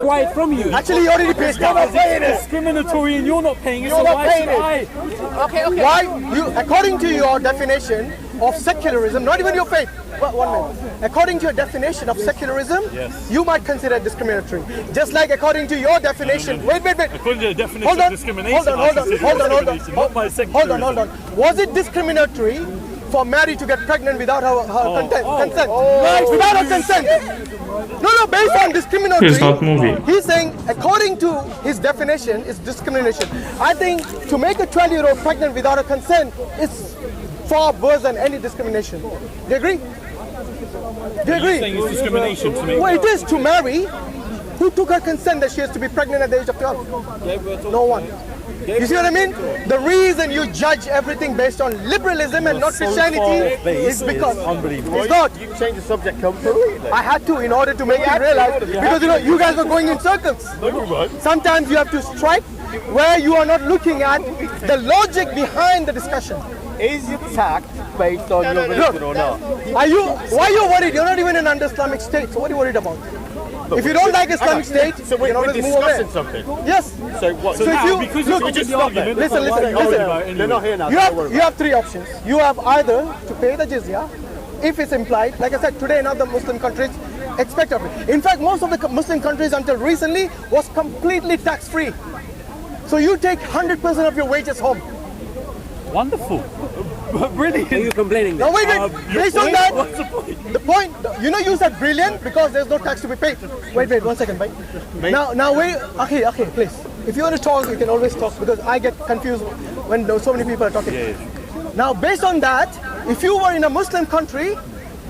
required from you. Actually, you already paid tax. It's discriminatory and you're not paying it, You're so not why paying should I? Okay. Why you, according to your definition of secularism, not even your faith, but 1 minute. According to your definition of secularism, you might consider it discriminatory. Just like according to your definition. Wait. According to the definition of discrimination, Hold on. Was it discriminatory for Mary to get pregnant without her consent? Right, without her consent. No, based on discriminatory. He's not moving. He's saying, according to his definition, it's discrimination. I think to make a 12-year-old pregnant without her consent is far worse than any discrimination. Do you agree? Do you agree? Saying it's discrimination to me. Well, it is to Mary. Who took her consent that she has to be pregnant at the age of 12? No one. You see what I mean? The reason you judge everything based on liberalism and not Christianity is because it's not. You changed the subject completely. I had to in order to make you realize, because you guys are going in circles. Sometimes you have to strike where you are not looking at the logic behind the discussion. Is your tax based on your religion or not? Why are you worried? You're not even in an Islamic state, so what are you worried about? If you don't like Islamic State, so we're discussing something. Yes. So what? So if you look, listen. They're not here now. You have 3 options. You have either to pay the jizya, if it's implied. Like I said, today in other Muslim countries expect of it. In fact, most of the Muslim countries until recently was completely tax-free. So you take 100% of your wages home. Wonderful. Brilliant. Are you complaining? Now wait. Based on that, what's the point? the point, you said brilliant because there's no tax to be paid. Wait, 1 second, mate. Now wait. Okay, please. If you want to talk, you can always talk because I get confused when so many people are talking. Now, based on that, if you were in a Muslim country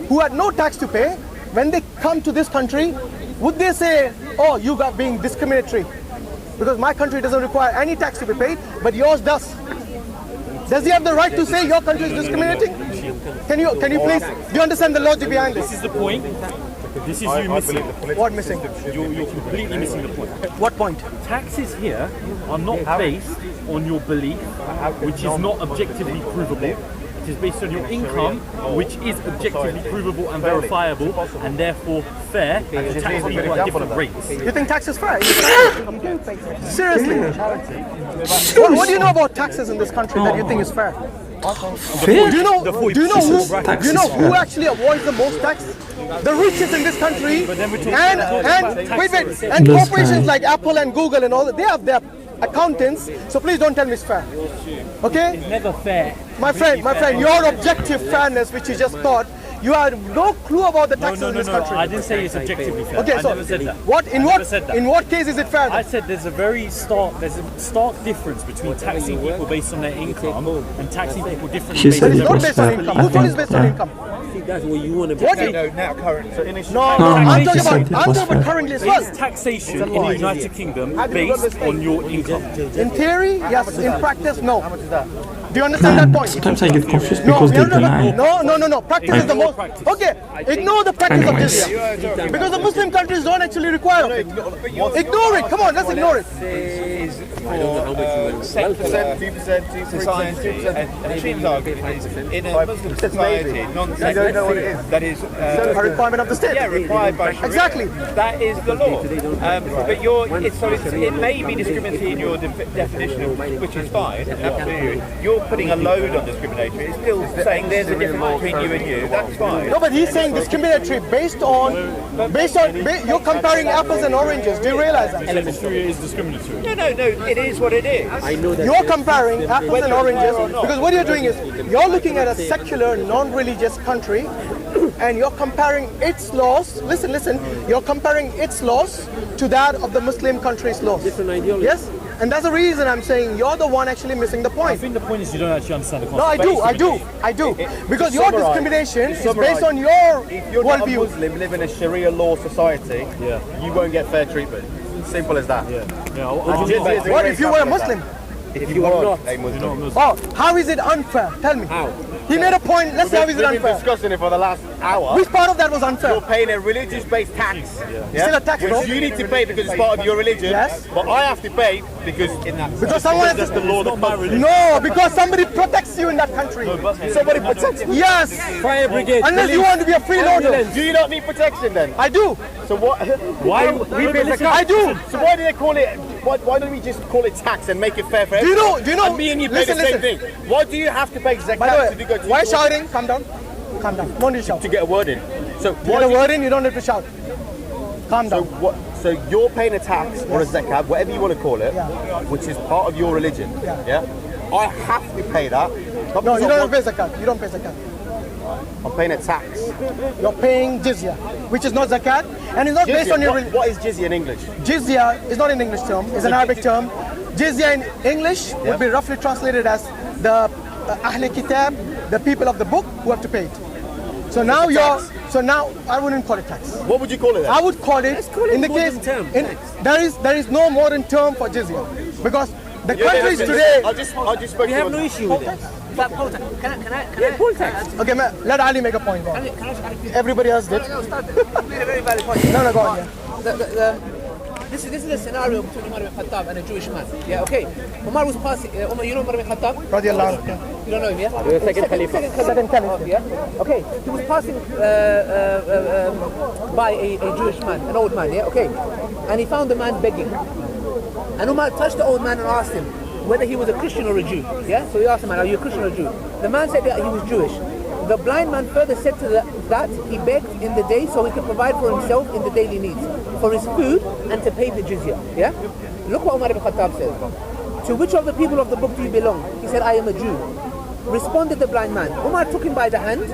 who had no tax to pay, when they come to this country, would they say, "Oh, you got being discriminatory"? Because my country doesn't require any tax to be paid, but yours does. Does he have the right to say your country is discriminating? Can you please? Do you understand the logic behind this? This is the point. This is you missing. What missing? You're completely missing the point. What point? Taxes here are not based on your belief, which is not objectively provable. It is based on your income, which is objectively provable and verifiable, and therefore fair, and to tax people at different rates. You think tax is fair? Seriously? What do you know about taxes in this country that you think is fair? Fair? Do you know who actually avoids the most tax? The richest in this country, and corporations like Apple and Google and all that, they have their accountants, so please don't tell me it's fair. Okay? It's never fair. My friend, your objective fairness, which you just thought, you have no clue about the taxes in this country. I didn't say it's objectively fair. Okay, so I never said that. In what case is it fair? I said there's a stark difference between taxing people based on their income and taxing people differently She based said on It's their not based on income. Who told is based on income? That's what you want to be. What? now currently. No, I'm talking said it was about fair. currently as well. Is taxation in the United Kingdom based on your income? In theory, yes. In practice, no. Do you understand that point? Sometimes I get confused because they deny. No. Practice is the most. Okay, ignore the practice of jizya. Because the Muslim countries don't actually require it. Ignore it. Come on, let's ignore it. I don't know how much you want. 2%, 2%, society, and Hashim's argument is in a Muslim society, non-secular, that is A requirement of the state. yeah, required by Sharia. Exactly. That is the law. But it may be discriminatory in your definition, which is fine, absolutely. You're putting a load on discriminatory. It's still saying there's a difference between you and you. That's fine. No, but he's saying discriminatory based on you're comparing apples and oranges. Do you realize that? Sharia is discriminatory. No. It is what it is. I know that You're comparing apples and oranges because what you're doing is you're looking at a secular, non-religious country and you're comparing its laws. Listen. You're comparing its laws to that of the Muslim country's laws. different ideology. Yes? And that's the reason I'm saying you're the one actually missing the I point. think the point is you don't actually understand the No, concept. I do. Because your discrimination is based on your If you're not a worldview. Muslim, live in a Sharia law society, you won't get fair treatment. Simple as that. What if you were a Muslim? If you are not a Muslim. Oh, how is it unfair? Tell me. How? He made a point. Let's see how is it We've been unfair. discussing it for the last hour. Which part of that was unfair? You're paying a religious-based tax. Still a tax, bro. Which you need to pay because it's part of your religion. Yes. But I have to pay because someone that's the law that comes. No, because somebody protects you in that country. Somebody protects you. Yes. Fire brigade. Unless you want to be a freeloader. Do you not need protection then? I do. So what? Why? I do. So why do they call it? Why don't we just call it tax and make it fair for Do you everyone? know? Do you know? And me and you pay the same thing. Why do you have to pay zakat By the to way, go to why the shouting? Calm down. Calm down. Don't need to shout. to get a word in? So You get a word in, you don't have to shout. Calm So down. what? So you're paying a tax or a zakat, whatever you want to call it, Yeah. which is part of your religion. Yeah. I have to pay that. Not No, because you I don't want- pay zakat. You don't pay zakat. I'm paying a tax. You're paying jizya, which is not zakat, and it's not based on your religion. What is jizya in English? Jizya is not an English term, it's an Arabic term. Jizya in English would be roughly translated as the Ahl Kitab, the people of the book who have to pay it. So now I wouldn't call it tax. What would you call it then? I would call it, in the case, term, there is no modern term for jizya, because the countries today. I just spoke We to have no issue with it. But poll tax. Can I? Poll tax. Okay, let Ali make a point. Go on. Can I Everybody else did. No, start there. You made a very valid point. No, go on. Yeah. This is a scenario between Umar ibn Khattab and a Jewish man. Yeah, okay. Umar was passing. Umar, you know Umar ibn Khattab? Radiallahu anhu. You don't know him, yeah? The second Khalifa. Second caliph. Yeah. Okay. He was passing by a Jewish man, an old man. Yeah. Okay. And he found the man begging. And Umar touched the old man and asked him whether he was a Christian or a Jew. Yeah. So he asked the man, "Are you a Christian or a Jew?" The man said that he was Jewish. The blind man further said to that he begged in the day so he could provide for himself in the daily needs, for his food and to pay the jizya. Yeah? Look what Umar ibn Khattab says. To which of the people of the book do you belong? He said, I am a Jew. Responded the blind man. Umar took him by the hand,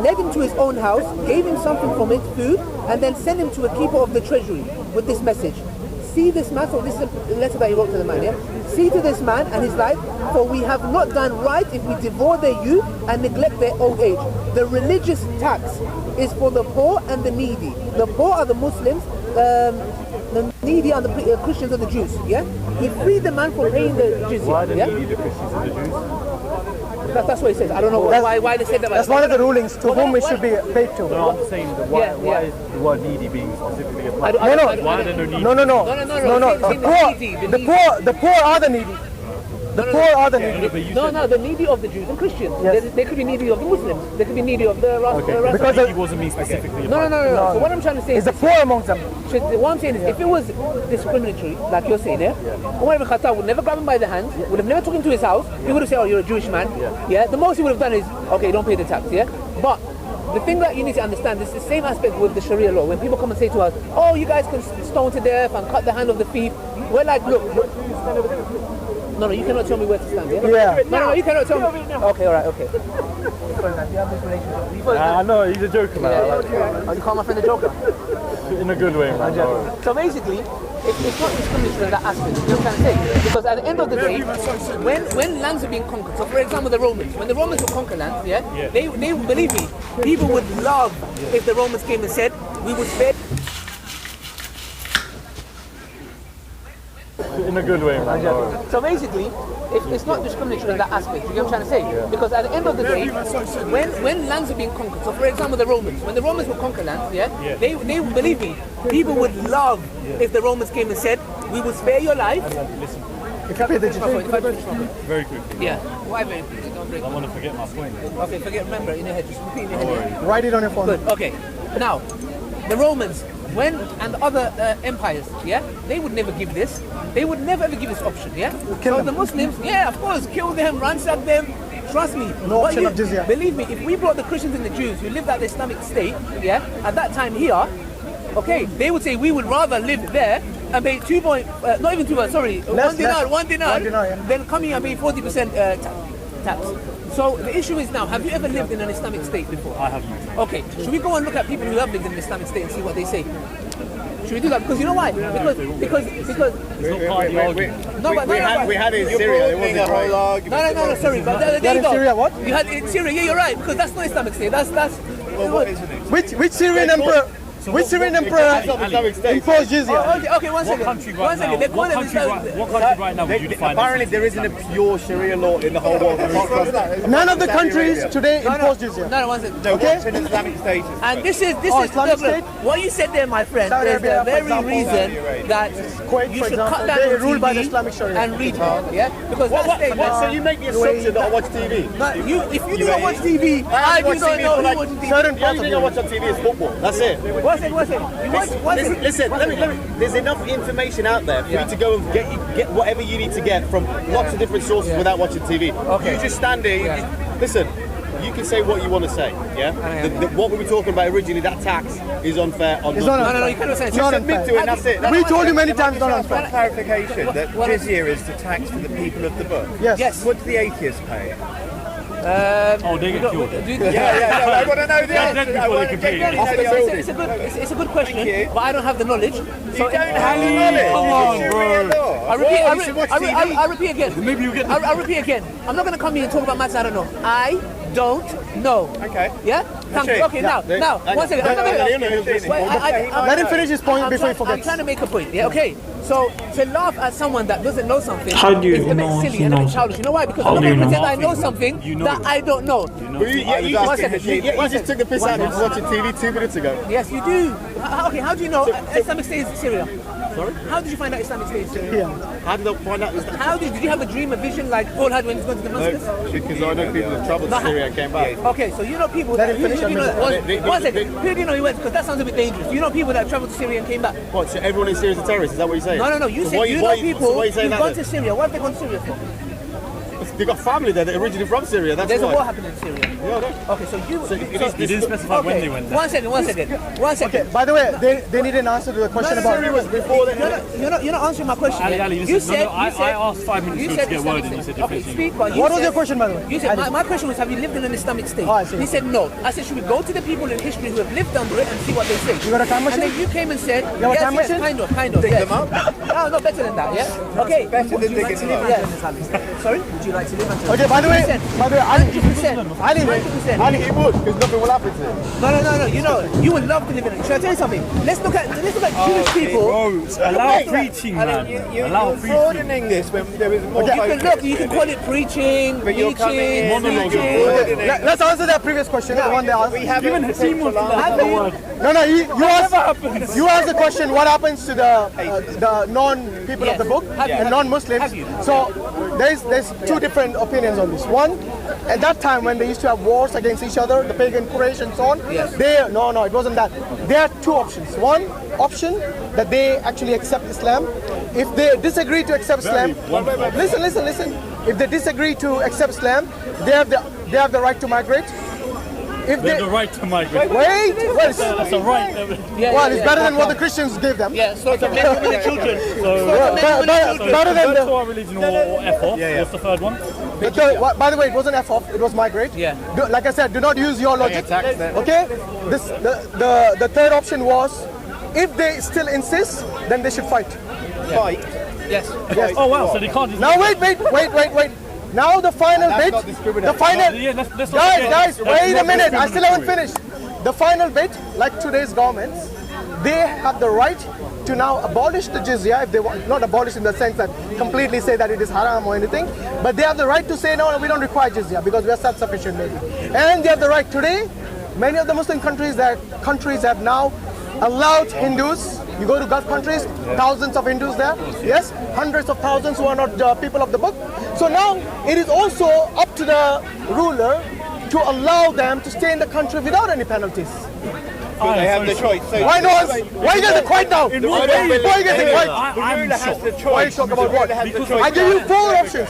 led him to his own house, gave him something from it, food, and then sent him to a keeper of the treasury with this message. See this man, so this is a letter that he wrote to the man, yeah? See to this man and his life, for we have not done right if we devour their youth and neglect their old age. The religious tax is for the poor and the needy. The poor are the Muslims, the needy are the Christians and the Jews, yeah? He freed the man from paying the jizya, Why the yeah? needy, the Christians and the Jews? That's what he says. I don't know why they said that. That's one of the rulings to whom it should be paid to. No, I'm saying that why is the word needy being specifically applied? I don't- Why are there no needy? No. The poor are the needy. The poor are the needy. No, the needy of the Jews and Christians. They could be needy of the Muslims. They could be needy of the rest. Because Needy wasn't mean specifically No. No. So what I'm trying to say It's is, the poor amongst them. what I'm saying is, if it was discriminatory, like you're saying, yeah, Umar ibn Khattab would never grab him by the hand, would have never took him to his house. He would have said, "Oh, you're a Jewish man." Yeah. The most he would have done is, "Okay, don't pay the tax." Yeah. But the thing that you need to understand is the same aspect with the Sharia law. When people come and say to us, "Oh, you guys can stone to death and cut the hand of the thief," we're like, "Look." No, you cannot tell me where to stand, yeah? Yeah. No, you cannot tell me. Okay, alright, okay. I know, he's a joker, man. Oh, you call my friend a joker? In a good way, man. So basically, it's not discriminatory in that aspect, you know what I'm trying to say? Because at the end of the day, when lands are being conquered, so for example the Romans, when the Romans would conquer lands, yeah, they believe me, people would love if the Romans came and said, we would spare. In a good way, man. So basically, it's not discriminatory in that aspect, you know what I'm trying to say? Because at the end of the day, when lands are being conquered, so for example the Romans, when the Romans would conquer lands, yeah, they believe me, people would love if the Romans came and said, we will spare your life. If you pay the jizya. Very quickly. Yeah. Why very quickly? Don't break. I want to forget my point. Okay, remember in your head, just repeat in your head. Write it on your phone. Good, okay. Now, the Romans, and the other empires, yeah, they would never give this. They would never ever give this option, yeah? Kill them. The Muslims, yeah, of course, kill them, ransack them, trust me. No option of jizya. Believe me, if we brought the Christians and the Jews who lived at the Islamic State, yeah, at that time here, okay, they would say we would rather live there and pay 2 point, not even 2 point, sorry, Less, one dinar, yeah. then come here and pay 40% tax. So the issue is now, have you ever lived in an Islamic state before? I haven't. Okay, should we go and look at people who have lived in an Islamic state and see what they say? Should we do that? Because you know why? Because It's not part of the argument. no, but We had it in Syria. It wasn't right. no, sorry, but there you in go. Syria, what? You had it in Syria, yeah, you're right, because that's not Islamic state. That's Well, what is it? Which Syrian emperor? Which Syrian emperor imposed jizya? Okay, one second. Country One right second. now? They're calling What country right now would you define? Apparently, there isn't a pure Sharia law in the whole world. None of the countries today impose jizya. No, one second. No, what's an Islamic state? And this is Islamic look, State? what you said there, my friend, Saudi is the Arabia, for very example. reason that Kuwait, you for should example, cut down they on rule by the TV Islamic Sharia. and read it, yeah? Because that's So you make the assumption that I watch TV? if you do not watch TV, I do not know you watch TV. Certain The parts only of thing I it. watch on TV is football. That's it. One second. You watch one second. Listen, let me. There's enough information out there for you to go and get whatever you need to get from lots of different sources without watching TV. Okay. You just stand there. Listen. You can say what you want to say, yeah? What we were talking about originally, that tax is unfair on It's not Muslims. No, you cannot say it. Just admit to it, and that's it. We told you many times not unfair. Clarification that jizya is the tax for the people of the book. Yes. What do the atheists pay? Oh, they get killed. I want to know the answer. I want to get It's a good question, you. but I don't have the knowledge. You don't have the knowledge. Come on, It's bro. Sharia law. I repeat again. Maybe you get. I repeat again. I'm not going to come here and talk about matters I don't know. I don't know. Okay. Yeah? Thank you. Okay, now, one second. Let him finish his point before he I'm forgets. trying to make a point. Yeah, okay. So to laugh at someone that doesn't know something How do you is a bit know silly he and a bit knows? childish. You know why? Because How I'm do not you going to know? pretend I know something You know that it. I don't know. You just took the piss out of me watching TV 2 minutes ago. Yes, you do. Okay, how do you know Islamic State is in Syria? Sorry? How did you find out Islamic State is in Syria? How did I find out? How did you have a dream, a vision like Paul had when he was going to Damascus? Because I know people have travelled to Syria and came back. Okay, so you know people that him finish who do you know and that one second. Who do you know he went? Because that sounds a bit dangerous. You know people that traveled to Syria and came back. What, so everyone in Syria is a terrorist? Is that what you're saying? No. You So said why you why know people why are you saying who've that gone then? to Syria. What have they gone to Syria for? They've got family there that originally from Syria, that's There's a why. war happening in Syria. Okay, so you. They didn't specify when they went there. One second. By the way, they need an answer to the question about Syria was before the... You're not answering my question. Ali, You listen, said I asked 5 minutes ago to get a word and you said okay, different. speak, but you What was said- your question, by the way? You said my question was, have you lived in an Islamic state? Oh, I see. He said no. I said, should we go to the people in history who have lived under it and see what they say? You got a time And machine? then you came and said, You have a time machine? kind of. Yes. them up? No, better than that. Yeah. Okay. Better than digging them up. Yes. Sorry. Would you like to live under? Okay, by the way, Ali, 100%. Ali, 100%. Ali, he would, because nothing will happen to him. No. You know, you would love to live in it. Should I tell you something? Let's look at Jewish people. Allow preaching, man. You're Allow preaching. broadening this when there is more You can call it preaching, But you're coming in, Monologue. you're let's answer that previous question, the one they asked. We haven't Hashim wants to Have you? No, you asked the question, what happens to the non-people of the book and non-Muslims? So there's two different opinions on this. One, at that time when they used to have wars against each other, the pagan Quraysh and so on, no, it wasn't that. There are two options. One option, that they actually accept Islam. If they disagree to accept Islam, listen. If they disagree to accept Islam, they have the right to migrate. If They have the right to migrate. Wait, That's a right. it's better than what the Christians gave them. Yeah, so it's a men, women, and children. Better than Third to the, our religion or F off. What's the third one? the third, by the way, it wasn't F off, it was migrate. Yeah. Like I said, do not use your logic. tax then. Okay? The third option was, if they still insist, then they should fight. Fight. Yes. Oh wow, so they can't just... Now wait. Now the final bit. not discriminatory. The final. Yeah, let's not Guys, forget, wait a that's minute. not I still haven't finished. The final bit, like today's governments, they have the right to now abolish the jizya if they want. Not abolish in the sense that completely say that it is haram or anything, but they have the right to say no, we don't require jizya because we are self-sufficient maybe. And they have the right today. Many of the Muslim countries have now allowed Hindus. You go to Gulf countries, thousands of Hindus there. Yes, hundreds of thousands who are not people of the book. So now it is also up to the ruler to allow them to stay in the country without any penalties. But they have the choice. So Why not? Why you guys quiet now? Why you guys quiet? The ruler has the choice. Why are you shocked about what? I give you 4 options.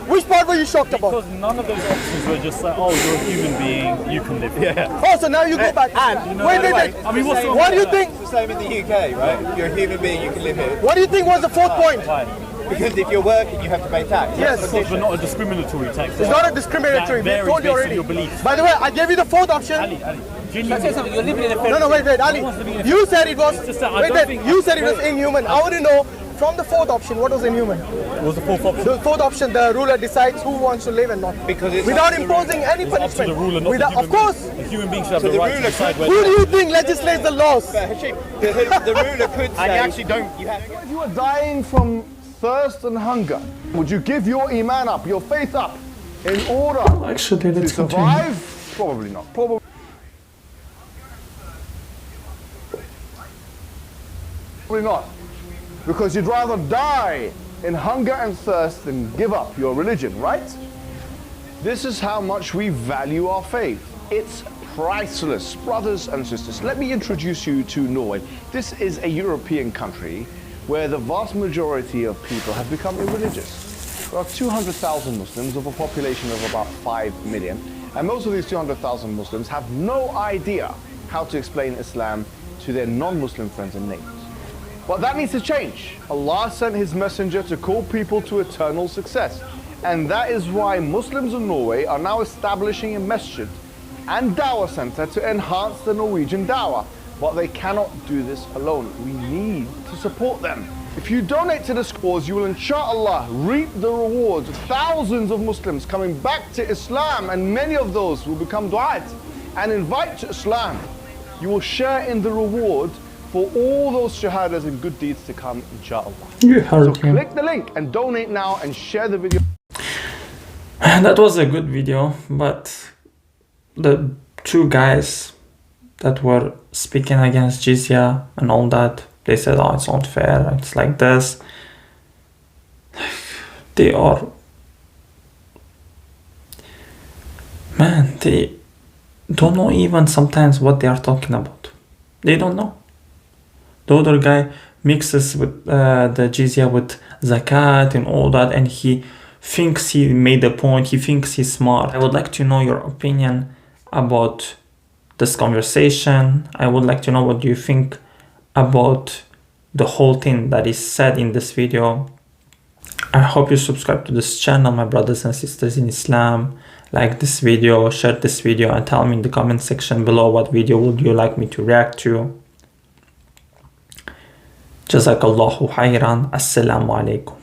Which part were you shocked about? Because none of those options were just like, oh, you're a human being, you can live here. Oh, so now you go back. Wait. I mean, what's What do you think? It's the same in the UK, right? You're a human being, you can live here. What do you think was the 4th point? Why? Because if you're working, you have to pay tax. Yes. But not a discriminatory tax. It's not a discriminatory. We That told you varies based on already. your beliefs. By the way, I gave you the 4th option. Ali, Can I say something? You're living in a No, wait, Ali. You said it was. just that I Wait, don't think- you said it was inhuman. I want to know from the fourth option, what was inhuman? What was the fourth option? The fourth option, the ruler decides who wants to live and not. Because it's without up to the imposing any It's up to punishment. the ruler, not Without, the of human course. being. The human being should have So the the right to ruler decide could- Who whether... do you think legislates the laws? But Hashim, the ruler could say... And you actually don't. If you are dying from thirst and hunger, would you give your iman up, your faith up, in order Actually, to let's continue. survive? Probably not. Probably not. Because you'd rather die in hunger and thirst than give up your religion, right? This is how much we value our faith. It's priceless. Brothers and sisters, let me introduce you to Norway. This is a European country where the vast majority of people have become irreligious. There are 200,000 Muslims of a population of about 5 million, and most of these 200,000 Muslims have no idea how to explain Islam to their non-Muslim friends and neighbors. But that needs to change. Allah sent His messenger to call people to eternal success. And that is why Muslims in Norway are now establishing a masjid and Dawah center to enhance the Norwegian Dawah. But they cannot do this alone. We need to support them. If you donate to this cause, you will inshallah reap the rewards of thousands of Muslims coming back to Islam, and many of those will become du'at and invite to Islam. You will share in the reward for all those shahadas and good deeds to come, inshallah. You heard So him. click the link and donate now and share the video. That was a good video, but the two guys that were speaking against jizya and all that, they said, oh, it's unfair, it's like this. They are... Man, they don't know even sometimes what they are talking about. They don't know. The other guy mixes with the jizya with zakat and all that, and he thinks he made a point, he thinks he's smart. I would like to know your opinion about this conversation. I would like to know what you think about the whole thing that is said in this video. I hope you subscribe to this channel, my brothers and sisters in Islam. Like this video, share this video, and tell me in the comment section below what video would you like me to react to. Jazakallahu khairan. Assalamu alaikum.